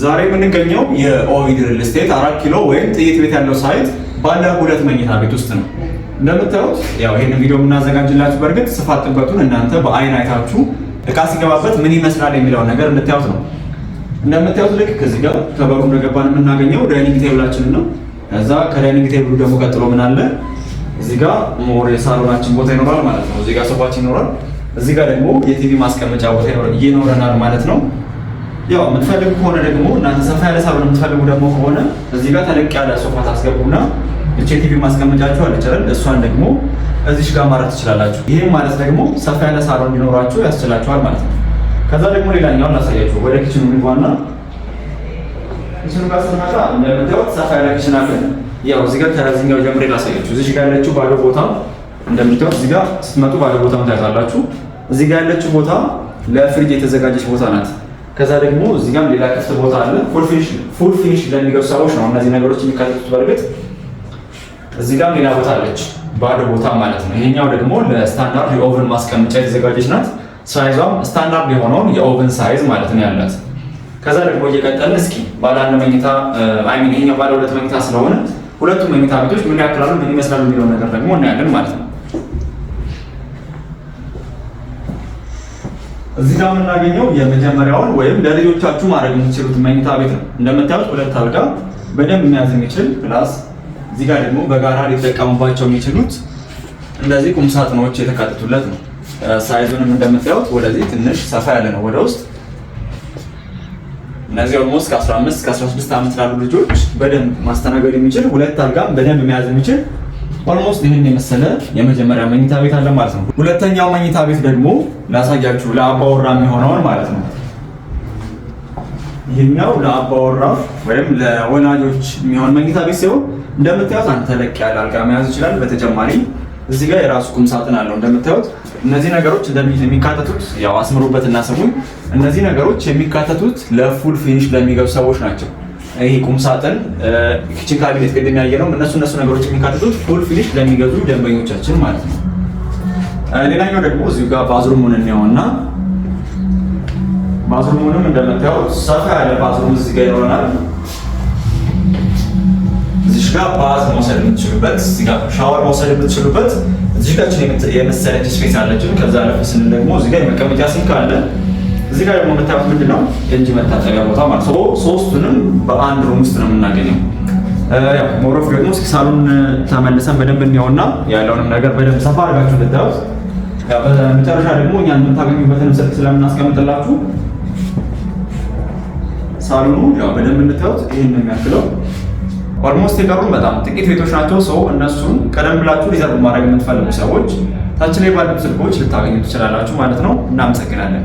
ዛሬ የምንገኘው የኦቪድ ሪል ስቴት 4 ኪሎ ወይም ጥይት ቤት ያለው ሳይት ባለ 2 መኝታ ቤት ውስጥ ነው። እንደምታዩት ያው ይሄን ቪዲዮ የምናዘጋጅላችሁ በእርግጥ ስፋት ጥበቱን እናንተ በአይን አይታችሁ እቃ ሲገባበት ምን ይመስላል የሚለው ነገር እንድታዩት ነው። እንደምታዩት ልክ ከዚህ ጋር ከበሩ እንደገባን የምናገኘው ዳይኒንግ ቴብላችን ነው። ከዛ ከዳይኒንግ ቴብሉ ደግሞ ቀጥሎ ምን አለ? እዚህ ጋር ሞር የሳሎናችን ቦታ ይኖራል ማለት ነው። እዚህ ጋር ሶፋችን ይኖራል። እዚህ ጋር ደግሞ የቲቪ ማስቀመጫ ቦታ ይኖረናል ማለት ነው። ያው የምትፈልጉ ከሆነ ደግሞ እናንተ ሰፋ ያለ ሳሎን የምትፈልጉ ደግሞ ከሆነ እዚህ ጋር ተለቅ ያለ ሶፋ ታስገቡና እቺ ቲቪ ማስቀመጫችሁ አለች አይደል? እሷን ደግሞ እዚህ ጋር ማረፍ ትችላላችሁ። ይሄ ማለት ደግሞ ሰፋ ያለ ሳሎን እንዲኖራችሁ ያስችላችኋል ማለት ነው። ከዛ ደግሞ ሌላኛውን ላሳያችሁ። ወደ ኪችኑ እንግባና ኪችኑ ጋር ስንመጣ እንደምታዩት ሰፋ ያለ ኪችን አለ። ያው እዚህ ጋር ከዚህኛው ጀምሬ ላሳያችሁ። እዚህ ጋር ያለችው ባዶ ቦታ እንደምታዩት እዚህ ጋር ስትመጡ ባዶ ቦታውን ታያላችሁ። እዚህ ጋር ያለችው ቦታ ለፍሪጅ የተዘጋጀች ቦታ ናት። ከዛ ደግሞ እዚህ ጋር ሌላ ክፍት ቦታ አለ። ፉል ፊኒሽ ለሚገቡ ሰዎች ነው እነዚህ ነገሮች የሚካተቱት። በእርግጥ እዚህ ጋር ሌላ ቦታ አለች፣ ባዶ ቦታ ማለት ነው። ይሄኛው ደግሞ ለስታንዳርድ የኦቨን ማስቀመጫ የተዘጋጀች ናት። ሳይዟም ስታንዳርድ የሆነውን የኦቨን ሳይዝ ማለት ነው ያላት። ከዛ ደግሞ እየቀጠልን እስኪ ባለ 1 መኝታ ይሄኛው ባለ 2 መኝታ ስለሆነ ሁለቱም መኝታ ቤቶች ምን ያክላሉ ምን ይመስላሉ የሚለው ነገር ደግሞ እናያለን ማለት ነው። እዚህ ጋር የምናገኘው የመጀመሪያውን ወይም ለልጆቻችሁ ማድረግ የምትችሉት መኝታ ቤት ነው። እንደምታዩት 2 አልጋ በደንብ መያዝ የሚችል ፕላስ እዚህ ጋር ደግሞ በጋራ ሊጠቀሙባቸው የሚችሉት እንደዚህ ቁም ሳጥኖች የተካተቱለት ነው። ሳይዙንም እንደምታዩት ወደዚህ ትንሽ ሰፋ ያለ ነው ወደ ውስጥ። እነዚህ ኦልሞስት ከ15 እስከ 16 ዓመት ላሉ ልጆች በደንብ ማስተናገድ የሚችል 2 አልጋም በደንብ መያዝ የሚችል ኦልሞስት ይሄን የመሰለ የመጀመሪያ መኝታ ቤት አለ ማለት ነው። ሁለተኛው መኝታ ቤት ደግሞ ላሳያችሁ ለአባወራ የሚሆነውን ማለት ነው። ይሄኛው ለአባወራ ወይም ለወላጆች የሚሆን መኝታ ቤት ሲሆን እንደምታዩት አንተ ተለቅ ያለ አልጋ መያዝ ይችላል። በተጨማሪ እዚህ ጋር የራሱ ቁም ሳጥን አለው። እንደምታዩት እነዚህ ነገሮች የሚካተቱት ያው አስምሩበትና ስሙኝ፣ እነዚህ ነገሮች የሚካተቱት ለፉል ፊኒሽ ለሚገቡ ሰዎች ናቸው። ይሄ ቁም ሳጥን ኪችን ካቢኔት ቅድም ያየነው እነሱ ነገሮች የሚካተቱት ፉል ፊኒሽ ለሚገዙ ደንበኞቻችን ማለት ነው። ሌላኛው ደግሞ እዚሁ ጋር ባዝሩሙን እናየውና ባዝሩሙንም እንደምታዩት ሰፋ ያለ ባዝሩም እዚህ ጋር ይኖረናል። እዚህ ጋር ባዝ መውሰድ የምትችሉበት፣ እዚህ ጋር ሻወር መውሰድ የምትችሉበት፣ እዚህ ጋር የመሰለች ስፔስ አለችን። ከዛ አለፍ ስንል ደግሞ እዚህ ጋር የመቀመጫ ሲንክ አለ። እዚህ ጋር ደግሞ የምታዩት ምንድነው የእጅ መታጠቢያ ቦታ ማለት ነው። ሶስቱንም በአንድ ሩም ውስጥ ነው የምናገኘው። ያው ሞሮፍ ደግሞ እስኪ ሳሎን ተመልሰን በደንብ እንየውና ያለውንም ነገር በደንብ ሰፋ አድርጋችሁ እንድታዩት። ያው በመጨረሻ ደግሞ እኛ የምታገኙበትን ስልክ ስለምናስቀምጥላችሁ ሳሎኑ ያው በደንብ እንድታዩት ይሄን ነው የሚያክለው። ኦልሞስት የቀሩን በጣም ጥቂት ቤቶች ናቸው። ሰው እነሱን ቀደም ብላችሁ ሪዘርቭ ማድረግ የምትፈልጉ ሰዎች ታች ላይ ባሉት ስልኮች ልታገኙ ትችላላችሁ ማለት ነው። እናመሰግናለን።